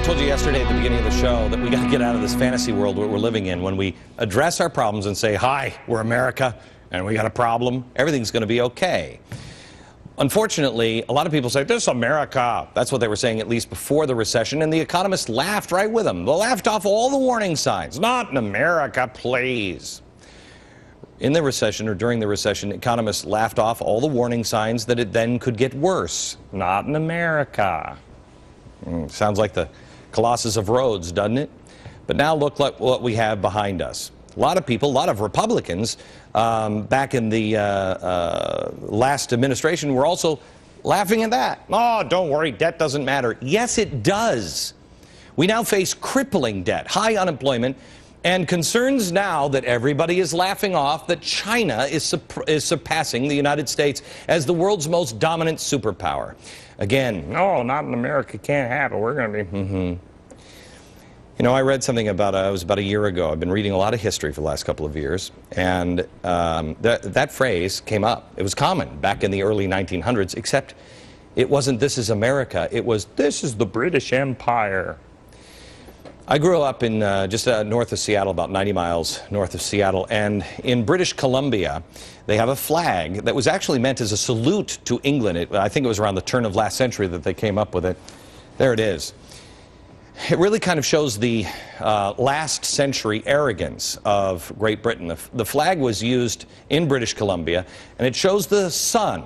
I told you yesterday at the beginning of the show that we got to get out of this fantasy world that we're living in. When we address our problems and say, hi, we're America, and we got a problem, everything's going to be okay. Unfortunately, a lot of people say, this is America. That's what they were saying at least before the recession, and the economists laughed right with them. They laughed off all the warning signs. Not in America, please. In the recession, or during the recession, economists laughed off all the warning signs that it then could get worse. Not in America. Sounds like the Colossus of Rhodes, doesn't it? But now look like what we have behind us. A lot of people, a lot of Republicans back in the last administration were also laughing at that. Oh, don't worry, debt doesn't matter. Yes, it does. We now face crippling debt, high unemployment, and concerns now that everybody is laughing off that China is surpassing the United States as the world's most dominant superpower. Again, no, not in America, can't have it. We're going to be, You know, I read something about, it was about a year ago. I've been reading a lot of history for the last couple of years, and that phrase came up. It was common back in the early 1900s, except it wasn't "this is America," it was "this is the British Empire." I grew up in just north of Seattle, about 90 miles north of Seattle, and in British Columbia, they have a flag that was actually meant as a salute to England. I think it was around the turn of last century that they came up with it. There it is. It really kind of shows the last century arrogance of Great Britain. The flag was used in British Columbia, and it shows the sun.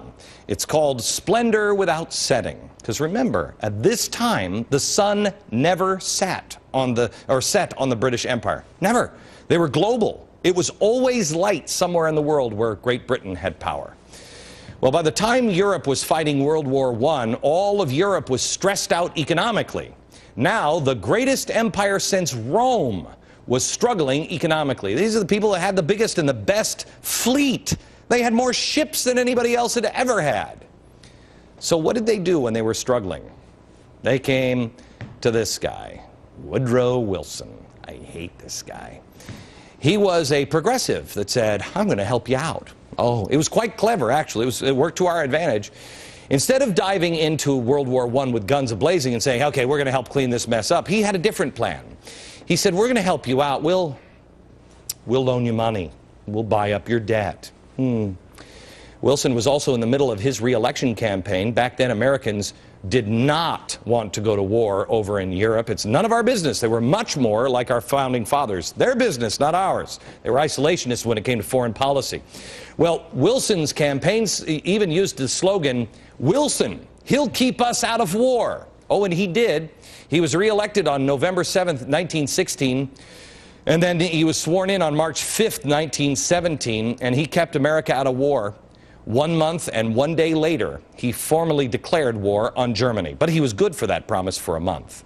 It's called Splendor Without Setting. Because remember, at this time, the sun never set on the British Empire. Never. They were global. It was always light somewhere in the world where Great Britain had power. Well, by the time Europe was fighting World War I, all of Europe was stressed out economically. Now, the greatest empire since Rome was struggling economically. These are the people that had the biggest and the best fleet. They had more ships than anybody else had ever had. So what did they do when they were struggling? They came to this guy, Woodrow Wilson. I hate this guy. He was a progressive that said, I'm going to help you out. Oh, it was quite clever, actually. It worked to our advantage. Instead of diving into World War I with guns a-blazing and saying, okay, we're going to help clean this mess up, he had a different plan. He said, we're going to help you out. We'll loan you money. We'll buy up your debt. Wilson was also in the middle of his re-election campaign. Back then, Americans did not want to go to war over in Europe. It's none of our business. They were much more like our founding fathers. Their business, not ours. They were isolationists when it came to foreign policy. Well, Wilson's campaigns even used the slogan, Wilson, he'll keep us out of war. Oh, and he did. He was re-elected on November 7th, 1916. And then he was sworn in on March 5th, 1917, and he kept America out of war. 1 month and 1 day later, he formally declared war on Germany. But he was good for that promise for a month.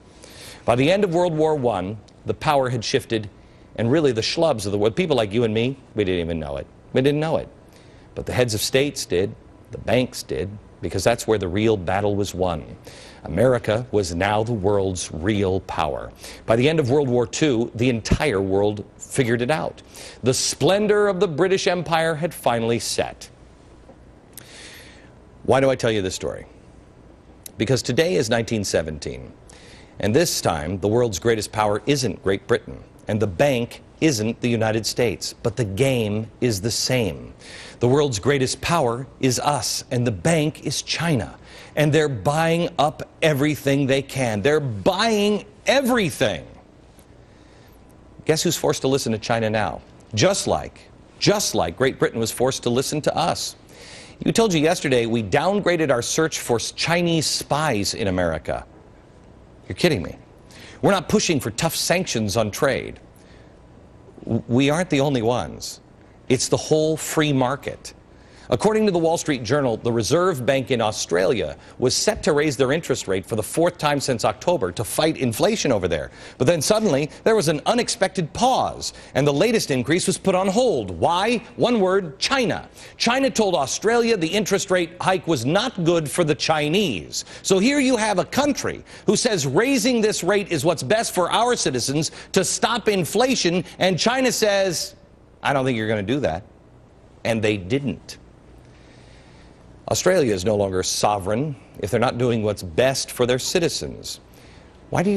By the end of World War I, the power had shifted, and really the schlubs of the world, people like you and me, we didn't even know it. We didn't know it. But the heads of states did, the banks did, because that's where the real battle was won. America was now the world's real power. By the end of World War II, the entire world figured it out. The splendor of the British Empire had finally set. Why do I tell you this story? Because today is 1917, and this time the world's greatest power isn't Great Britain, and the bank isn't the United States, but the game is the same. The world's greatest power is us, and the bank is China, and they're buying up everything they can. They're buying everything. Guess who's forced to listen to China now? Just like Great Britain was forced to listen to us. We told you yesterday we downgraded our search for Chinese spies in America. You're kidding me. We're not pushing for tough sanctions on trade. We aren't the only ones. It's the whole free market. According to the Wall Street Journal, the Reserve Bank in Australia was set to raise their interest rate for the 4th time since October to fight inflation over there. But then suddenly, there was an unexpected pause, and the latest increase was put on hold. Why? One word, China. China told Australia the interest rate hike was not good for the Chinese. So here you have a country who says raising this rate is what's best for our citizens to stop inflation, and China says, I don't think you're going to do that. And they didn't. Australia is no longer sovereign if they're not doing what's best for their citizens. Why do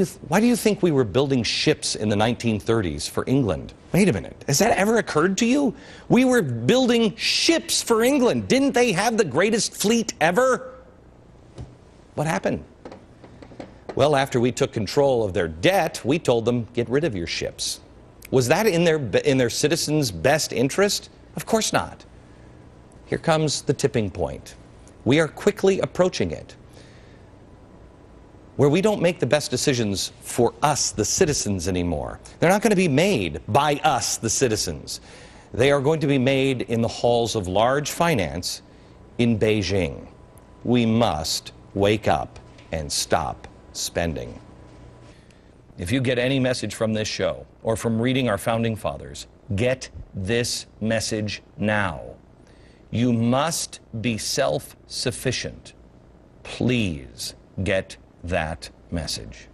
you think we were building ships in the 1930s for England? Wait a minute. Has that ever occurred to you? We were building ships for England. Didn't they have the greatest fleet ever? What happened? Well, after we took control of their debt, we told them, get rid of your ships. Was that in their citizens' best interest? Of course not. Here comes the tipping point. We are quickly approaching it, where we don't make the best decisions for us, the citizens, anymore. They're not going to be made by us, the citizens. They are going to be made in the halls of large finance in Beijing. We must wake up and stop spending. If you get any message from this show or from reading our founding fathers, get this message now. You must be self-sufficient. Please get that message.